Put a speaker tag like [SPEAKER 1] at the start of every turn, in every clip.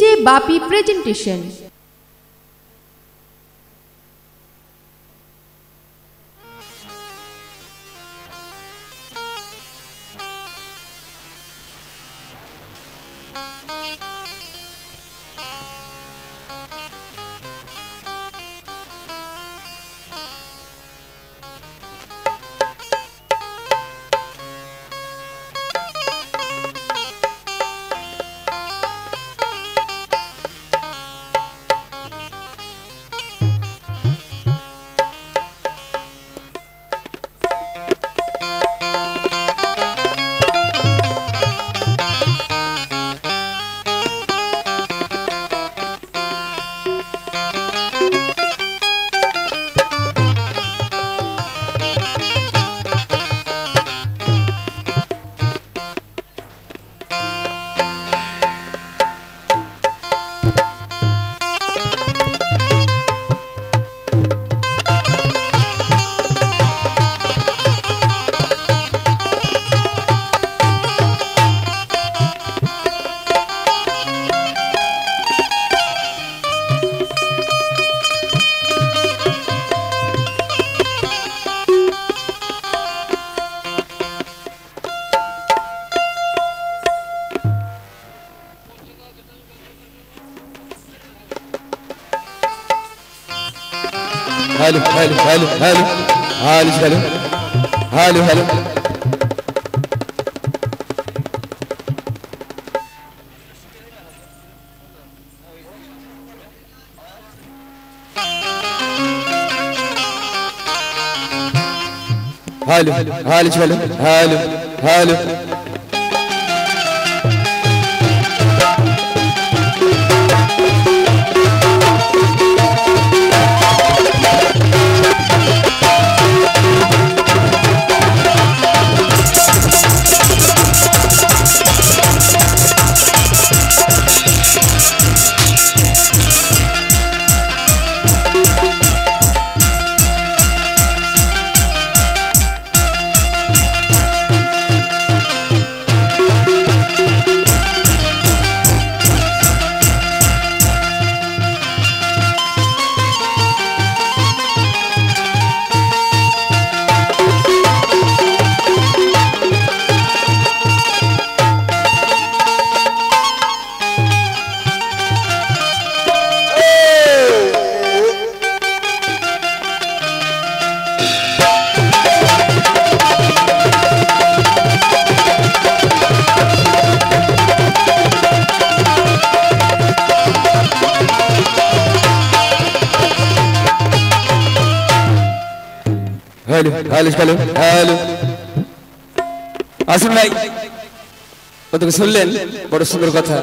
[SPEAKER 1] DJ Bapi presentation.
[SPEAKER 2] Hello hello hello hello hello hello hello hello hello hello hello hello hello hello hello hello hello আসুন ভাই কতকে শুনলেন বড় সুন্দর কথা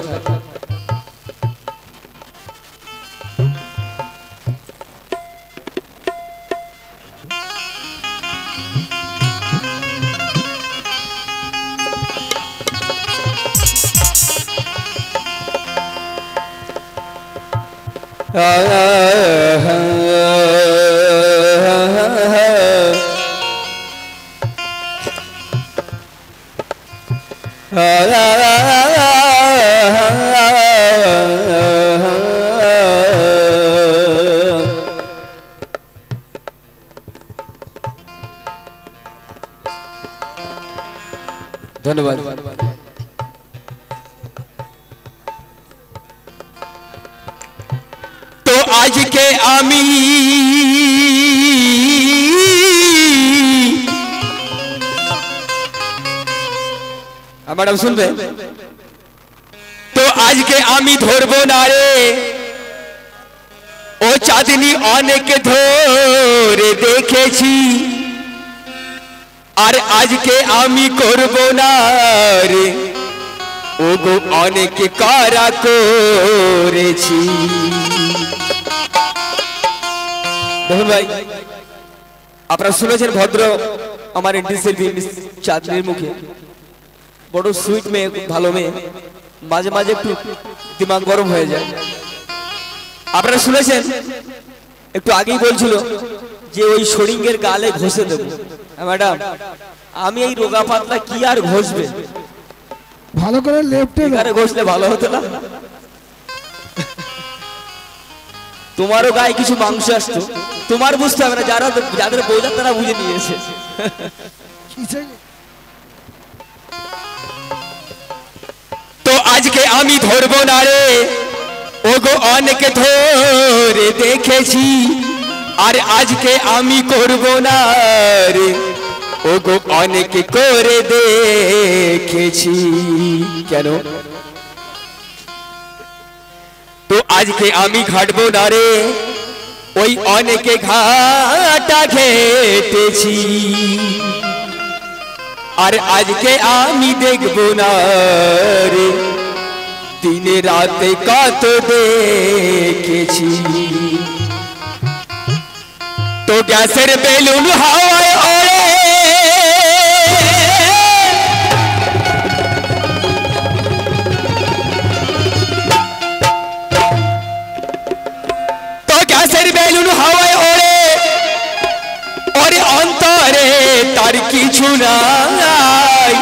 [SPEAKER 2] ধন্যবাদ তো আজকে আমি ম্যাডাম শুনবে তো আজকে আমি ধরবো না রে ও চাঁদনি অনেক ধরে দেখেছি আর আজকে আমি করব না রে ও গো অনেক কারা করেছি দেখুন ভাই আপনারা শুনেছেন ভদ্র আমার এন্ট্রি চাঁদনির মুখে বড় সুইট মেয়ে ভালো মেয়ে মাঝে মাঝে একটু দিমাগ গরম হয়ে যায় আপনারা শুনেছেন একটু আগেই বলছিল যে ওই শরিঙ্গের গালে ঘষে দেব ম্যাডাম আমি এই রোগা পাতলা কি আর ঘষবে ভালো করে লেফটে ঘষলে ভালো হতো না তোমারও গায়ে কিছু মাংস আসতো, তোমার বুঝতে হবে না, যারা যাদের বোঝার তারা বুঝে নিয়েছে। তো আজকে আমি ধরবো না রে, ওগো অনেক ধরে দেখেছি, আর আজকে আমি করব না রে, ওগো অনেক করে দেখেছি। কেন? তো আজকে আমি ঘাটবো না রে, ওই অনেকে ঘাটা ঘেটেছি, আর আজকে আমি দেখব না রে, দিনে রাতে কত দেখেছি। তো গ্যাসের বেলুন হাওয়ায় ওড়ে, তো গ্যাসের বেলুন হাওয়ায় ওড়ে, ওরে অন্তরে তার কিছু নাই,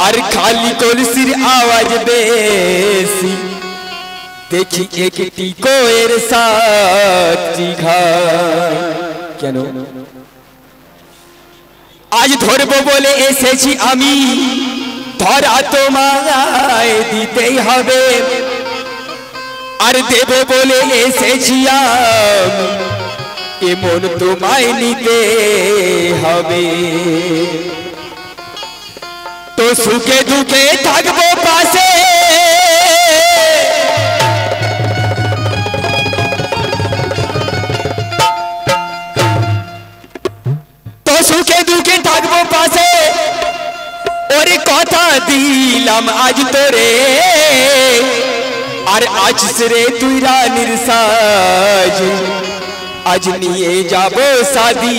[SPEAKER 2] আর খালি কলসির আওয়াজ বেশি, দেখি একটি কোয়ের সাথী ঘায়। কেন? আজ ধরবো বলে এসেছি আমি, ধরা তোমায় দিতেই হবে, আর দেব বলে এসেছি আমি, এমন তোমায় নিতে হবে। তো সুখে দুঃখে থাকবো পাশে, তো সুখে দুঃখে থাকবো পাশে, ওরে কথা দিলাম আজ তোরে, আর আজ রে তুই রানীর সাজ, আজ নিয়ে যাব শাদি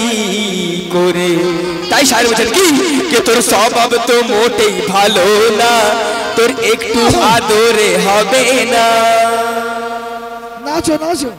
[SPEAKER 2] করে। তাই সাহেব বলছেন কি, কে তোর স্বভাব তো মোটেই ভালো না, তোর একটু আদরে হবে না।
[SPEAKER 1] নাচো নাচো।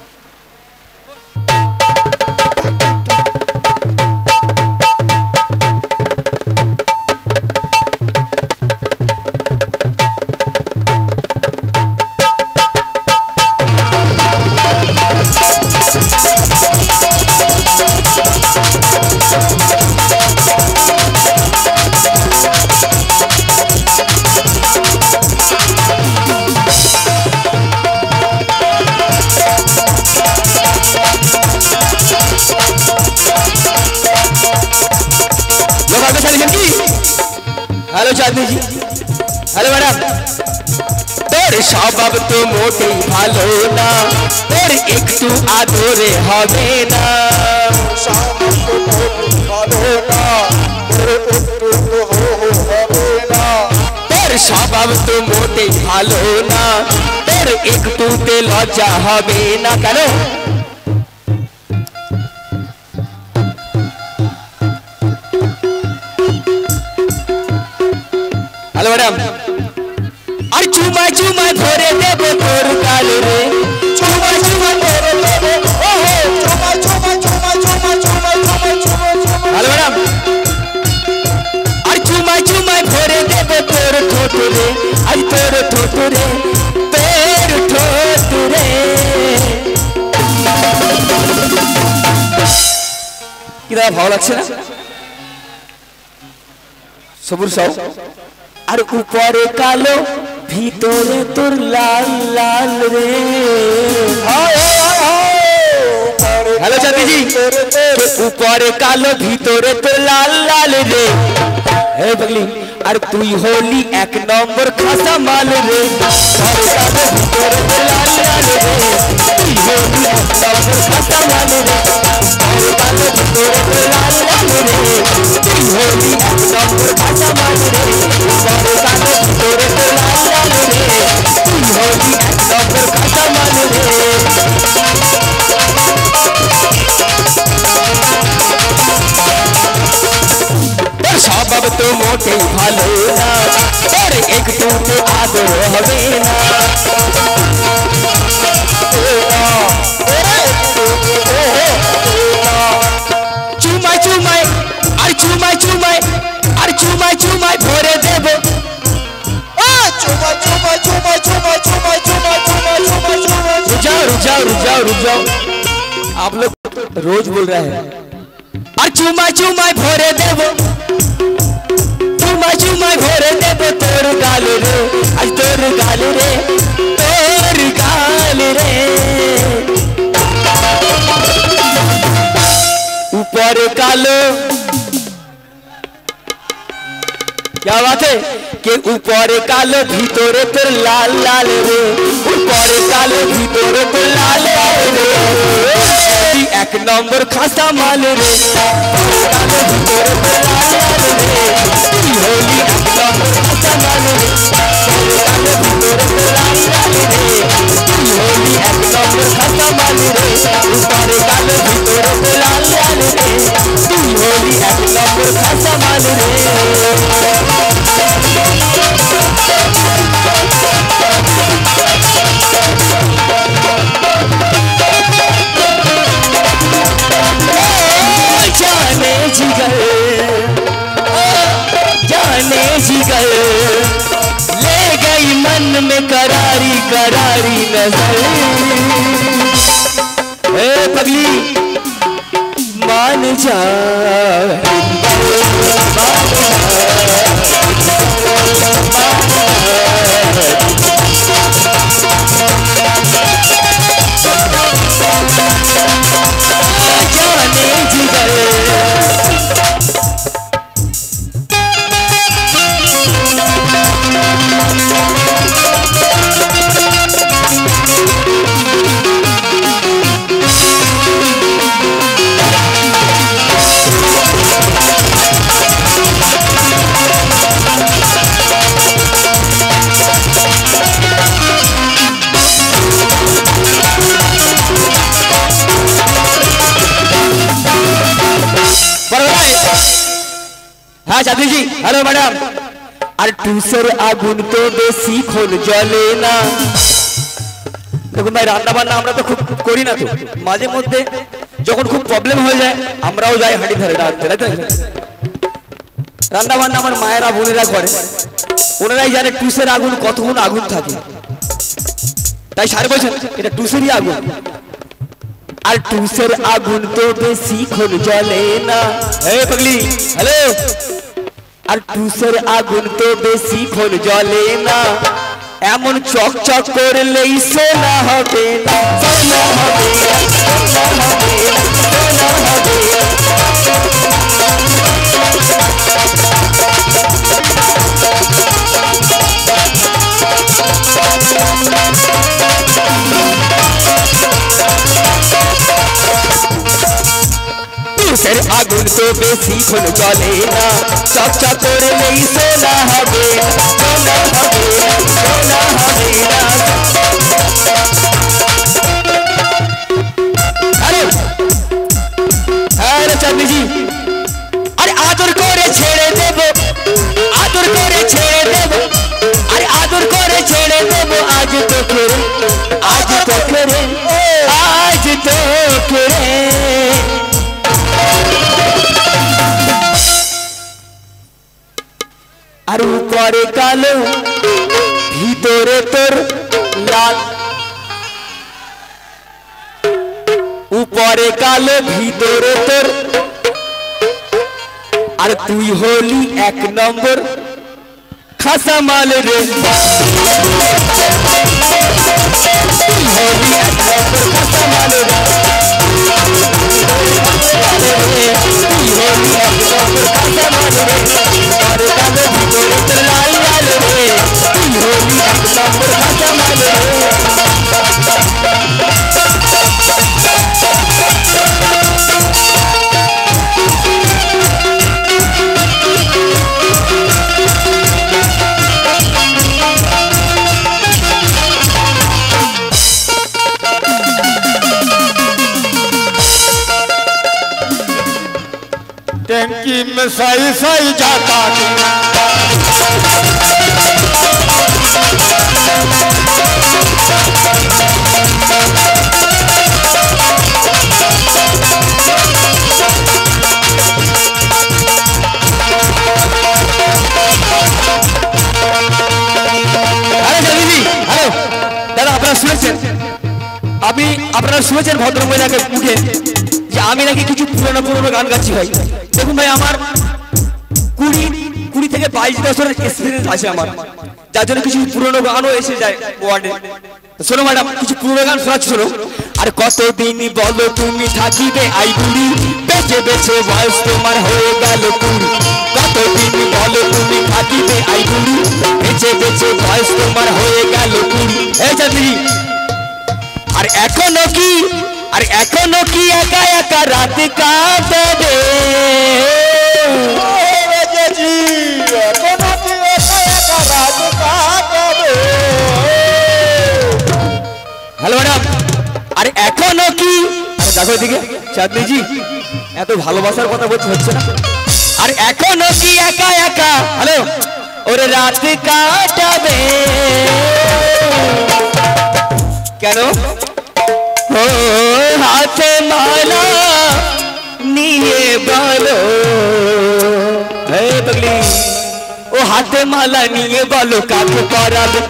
[SPEAKER 2] हेलो चांदनी जी, हेलो मैडम। তোর স্বভাব তো মোটেই ভালো না, তোর একটু আদরে হবে না। তোর স্বভাব তো মোটেই ভালো না, তোর একটুতে লজ্জা হবে না। কেন? Hello madam. और चुमा चुमा धरे देव तोर गाल रे, चुमा चुमा धरे देव, ओहो चुमा चुमा चुमा चुमा चुमा चुमा चुमा। Hello madam. और चुमा चुमा धरे देव तोर ठोठ रे, आज तोर ठोठ रे, तोर ठोठ रे। কিরা ভালো লাগছে না? সবুর সব আর উপরে কালো ভিতরে তোর লাল লাল রে। हेलो चांदी जी। উপরে কালো ভিতরে তোর লাল লাল রে। हे बगली আর তুই হলি এক নম্বর খাসা মাল রে। উপরে কালো ভিতরে তোর লাল লাল রে, তুই হলি এক নম্বর খাসা মাল রে। উপরে কালো ভিতরে তোর লাল লাল রে, তুই হলি এক নম্বর খাসা মাল রে। উপরে কালো ভিতরে তোর লাল লাল রে, তুই হলি এক নম্বর খাসা মাল রে। স্বভাব তো মোটেই ভালো না, তোর একটু তো আদর হবে না। চুমাই চুমাই আর চুমাই চুমাই আর চুমাই চুমাই ভরে দেব। রুজা রুজা रुक जाओ। आप लोग रोज बोल रहे हैं और चुमा चुमा भोरे देवो, चुमा चुमा भोरे देवो तोर गाल रे, आज तोर गाल रे, तोर गाल रे। ऊपर कालो, क्या बात है कि ऊपर कालो भीतरे तोर लाल लाल रे, ऊपर कालो भीतरे तोर लाल लाल रे, एक नंबर खासा माल रे, कालो भीतरे तोर लाल लाल रे, होली एक नंबर खासा माल रे, कालो भीतरे तोर लाल लाल रे, होली एक नंबर खासा माल रे, ऊपर कालो भीतरे तोर लाल लाल रे, होली एक नंबर खासा माल रे। जाने जिगर ले गई मन में करारी करारी नजर, ए पगली मान जा, जाने जिगर हाँ चांदी जी, हेलो मैडम। আর টুসের আগুন তো বেশিক্ষণ জ্বলে না। দেখুন ভাই, রান্না বান্না আমরা তো খুব করি না, তো মাঝে মধ্যে যখন খুব প্রবলেম হয়ে যায় আমরাও যাই হাঁড়ি ধারে রাখতে, তাই তো? রান্না বান্না আমার মায়েরা বোনেরা করে, ওনারাই জানে টুসের আগুন কতক্ষণ আগুন থাকে। তাই স্যার বলছেন এটা টুসেরই আগুন। আর টুসের আগুন তো বেশিক্ষণ জ্বলে না। এই পাগলি, হ্যালো। আর টুসের আগুন তো বেশিক্ষণ জ্বলে না, এমন চকচক করলেই সোনা হবে না, সোনা হবে না, সোনা হবে না, সোনা হবে না। টুসের আগুন তো বেশিক্ষণ জ্বলে না, চকচক করলেই সোনা হবে না, সোনা হবে না, সোনা হবে না। আরে আরে চাঁদনি, আরে আদর করে ছেড়ে দেব, আদর করে ছেড়ে দেব, আরে আদর করে ছেড়ে দেব, আজ তো করে, আজ তো করে, আজ তো করে। আর উপরে কালো ভিতরে তোর লাল, উপরে কালো ভিতরে তোর, আর তুই হলি এক নম্বর খাসা মাল রে, তুই হলি এক নম্বর খাসা মাল রে, তুই হলি এক নম্বর খাসা মাল রে, উপরে কালো ভিতরে তোর লাল লাল রে, তুই হলি এক নম্বর খাসা মাল রে।
[SPEAKER 1] टंकी में सही सही जाता
[SPEAKER 2] আপনি আপনারা শুনেছেন ভদ্রমহিলাকে মুখে যে আমি নাকি কিছু পুরনো পুরনো গান গাচ্ছি ভাই। দেখুন ভাই আমার 20 থেকে 22 বছরের এক্সপিরিয়েন্স আছে আমার, যার জন্য কিছু পুরনো গানও এসে যায় ওয়ার্ডে। শোনো ম্যাডাম কিছু পুরনো গান শোনাচ্ছি শোনো। আর কতদিন বলো তুমি থাকিবে আই বুড়ি, বেঁচে বেঁচে বয়স তোমার হয়ে গেল কুড়ি। কতদিন বলো তুমি থাকিবে আই বুড়ি, বেঁচে বেঁচে বয়স তোমার হয়ে গেল কুড়ি। এই চাঁদনি আর এখনো কি একা একা রাত কাটবে? হ্যালো ম্যাডাম আর এখনো কি, দেখো এদিকে চাঁদনিজি এত ভালোবাসার কথা বলতে হচ্ছে না। আর এখনো কি একা একা হ্যালো ওরে রাত কাটাবে? কেন ও হাতে মালা নিয়ে বলো, পাগলি ও হাতে মালা নিয়ে বলো কাকে পরাবে?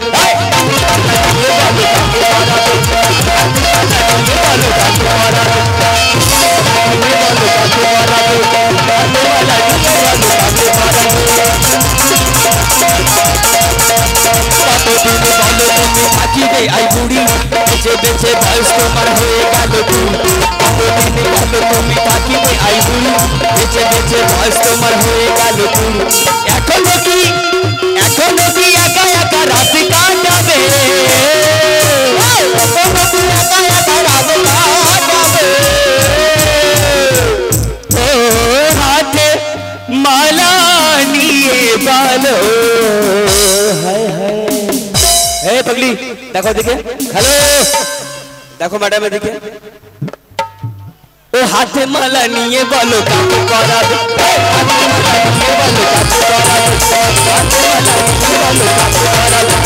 [SPEAKER 2] থাকিবে আই বুড়ি, বেঁচে বেঁচে বয়স তোমার হয়ে গেল কুড়ি। কতদিন বলো তুমি থাকিবে আই বুড়ি, বেঁচে বেঁচে বয়স তোমার হয়ে গেল কুড়ি। এখনো কি একা একা রাত কাটাবে? এখনো কি একা একা রাত কাটাবে? ও হাতে মালা নিয়ে বলো। হায় হায় এই পাগলি দেখো দিকে, হ্যালো দেখো ম্যাডাম এদিকে, ও হাতে মালা নিয়ে বলো কাকে পরাবে? হাতে মালা নিয়ে বলো কাকে পরাবে? হাতে মালা নিয়ে বলো কাকে পরাবে?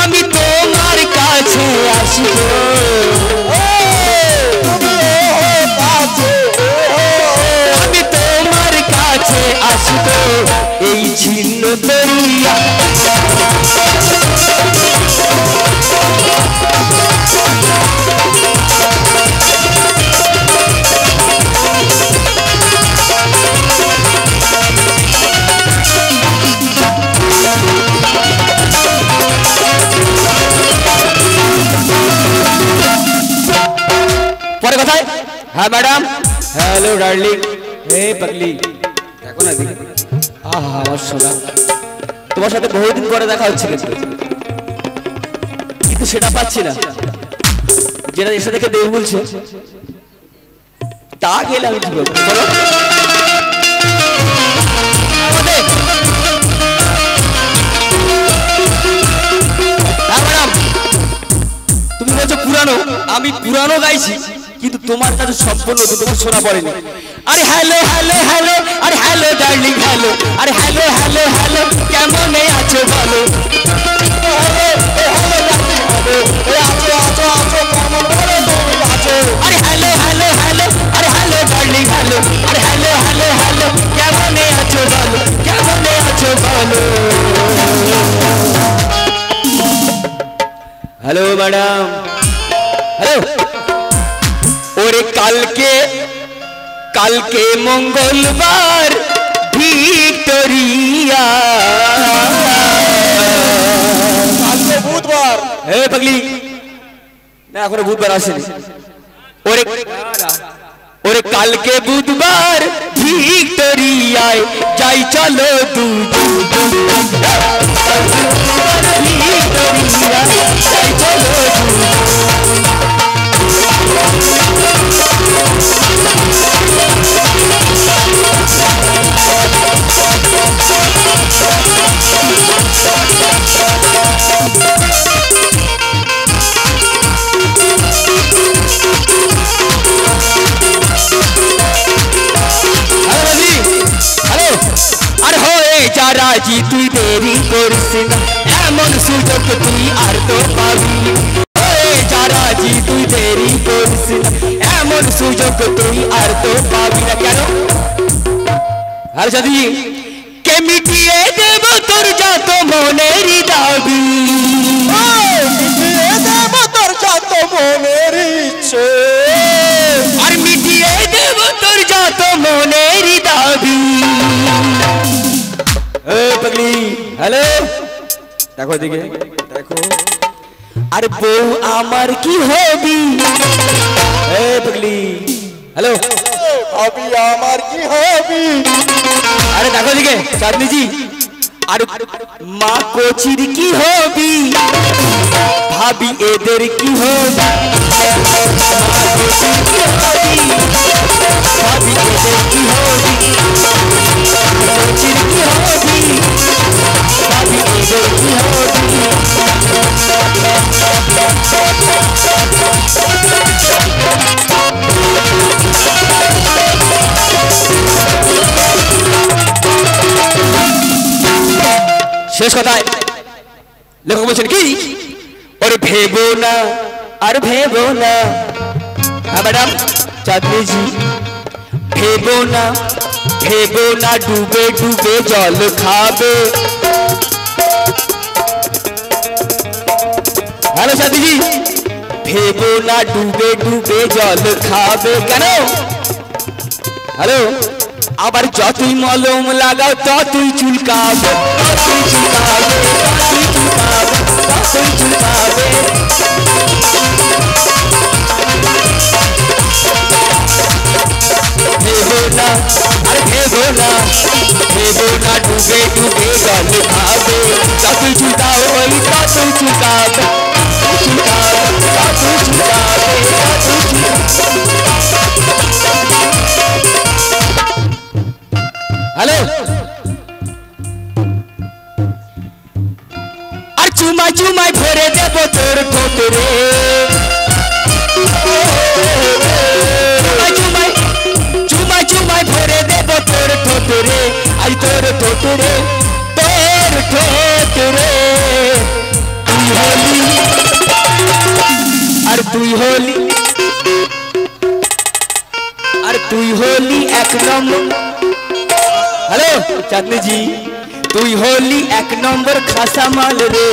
[SPEAKER 2] আমি তোমার কাছে আসবো, আমি তোমার কাছে আসবো এই ছিন্ন দরিয়া। পরে কথায় হ্যাঁ ম্যাডাম হ্যালো ডার্লিং। হে পাগলি দেখো না দিকে, আহা আমার সোনা তোমার সাথে বহুদিন পরে দেখা হচ্ছে কিন্তু সেটা পাচ্ছি না যেটা এসে দেখে দেব বলছে, তা গেলে আমি কি বলবো বলো? হ্যাঁ ম্যাডাম তুমি বলছো পুরানো, আমি পুরানো গাইছি কিন্তু তোমার কাছে সম্পূর্ণ তোমার শোনা পড়েনি। আরে হ্যালো হ্যালো হ্যালো, আরে হ্যালো ডার্লিং হ্যালো, আরে হ্যালো হ্যালো হ্যালো কেমন আছো বলো? আরে হ্যালো হ্যালো হ্যালো, আরে হ্যালো ডার্লিং হ্যালো, আরে হ্যালো হ্যালো হ্যালো কেমন আছো বলো? কেমন আছো বলো? Hello madam hello. ওরে কালকে মঙ্গলবার ভিক্টোরিয়া, কালকে বুধবার। হে পাগলি না এখনো বুধবার আসেনি। ওরে কালকে বুধবার ভিক্টোরিয়ায় যাই চলো যাই চলো রাজি তুই দেরি করিস না এমন সুযোগ তুই আর তো পাবি হয়ে যা রাজি তুই দেরি করিস না এমন সুযোগ তুই আর তো পাবি না কেন আর যদি কে মিটিয়ে দেব তোর যত মনের দাবি
[SPEAKER 1] মিটিয়ে দেব তোর যত মনের ইচ্ছে
[SPEAKER 2] আর মিটিয়ে দেব তোর যত মনের দাবি পাগলি হ্যালো দেখো দিকে দেখো আর বউ আমার কি হবি পাগলি হ্যালো
[SPEAKER 1] আমি আমার কি হবি
[SPEAKER 2] আরে দেখো দিকে চাঁদনি আর মা কোচির কি হবি ভাবি এদের কি হবি মা কোচির কি হবি ভাবি এদের কি হবি কোচির কি হবি ভাবি এদের কি হবি শেষ কথায় লেখক বলছেন কি ওরে ভেবো না আর ভেবো না হ্যাঁ ম্যাডাম চাঁদনি জি ভেবো না ডুবে ডুবে জল খাবে হ্যালো চাঁদনি জি ভেবো না ডুবে ডুবে জল খাবে কেন হ্যালো আবার যতই মলম লাগাও ততই চুলকাবে ততই চুলকাবে ততই চুলকাবে ততই চুলকাবে ভেবো না আর ভেবো না ডুবে ডুবে জল খাবে যতই চুলকাও ওই ততই চুলকাবে চুলকাবে ততই চুলকাবে ততই হ্যালো আর চুমাই চুমাই ভরে দেব তোর ঠোঁটরে চুমাই চুমাই ভরে দেব তোর ঠোঁটরে আই তোর ঠোঁটরে তোর ঠোঁটরে তুই হলি আর তুই হলি আর তুই হলি এক নম্বর হ্যালো চাঁদনি জি তুই হলি এক নম্বর খাসা মাল রে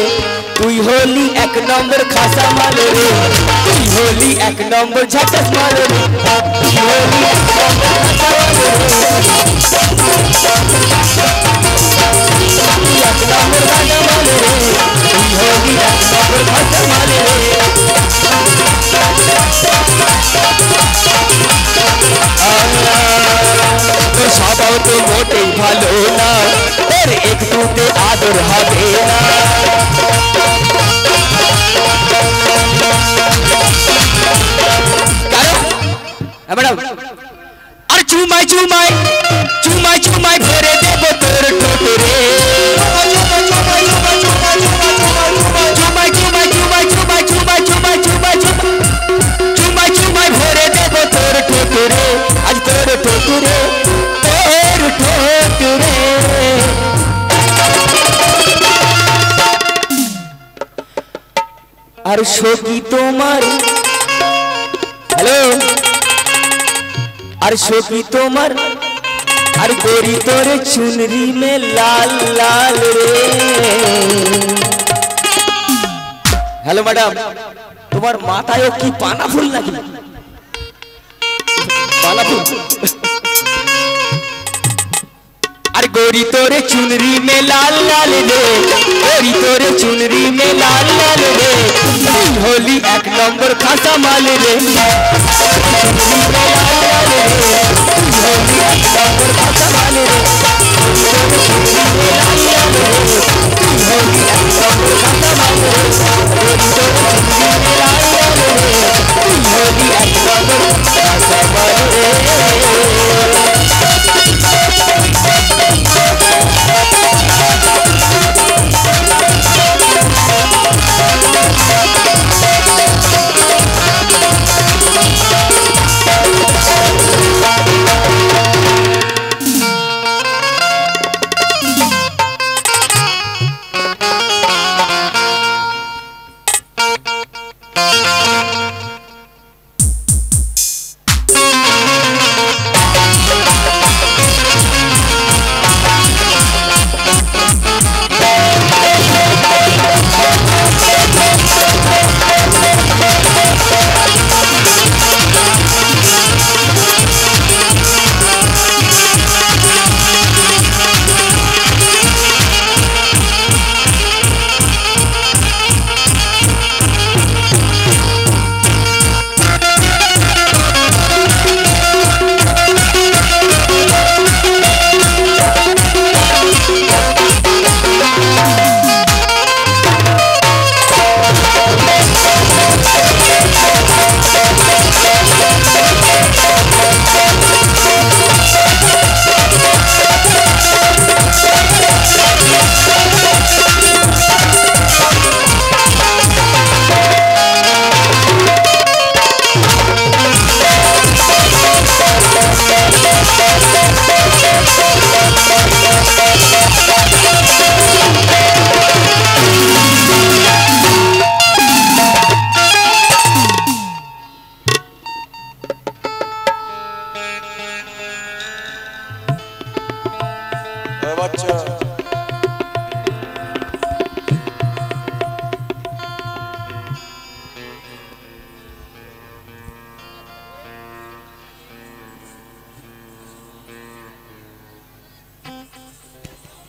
[SPEAKER 2] তুই হলি এক নম্বর খাসা মাল রে তুই হলি এক নম্বর ঝাটাস মাল রে তুই হলি এক নম্বর খাসা মাল রে তুই এক নম্বর খাসা মাল রে তুই হলি এক নম্বর খাসা মাল রে তোর স্বভাব তো মোটেই ভালো না তোর একটুতে আদর হবে না ম্যাডাম আর চুমাই চুমাই চুমাই চুমাই ভরে দেব তোর ঠোঁটরে চুমাই চুমাই চুমাই চুমাই চুমাই চুমাই চুমাই চুমাই চুমাই ভরে দেব তোর ঠোঁটরে আজ তোর ঠোঁটরে তোর ঠোঁটরে আর সখী তোমার হ্যালো আর সখী তোমার আর गोरी तोरे चुनरी में लाल लाल रे हेलो मैडम तुम्हार माथाয় কি পানা ফুল নাকি পানা ফুল আর गोरी तोरे चुनरी में लाल लाल रे गोरी तोरे चुनरी में लाल लाल रे होली एक नंबर खासा माल रे चुनरी में लाल लाल रे होली एक नंबर खासा माल रे चुनरी में लाल लाल रे होली एक नंबर खासा माल रे गोरी तोरे चुनरी में लाल लाल रे होली एक नंबर खासा माल रे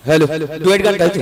[SPEAKER 2] হ্যালো ডুয়েট গান গাইতে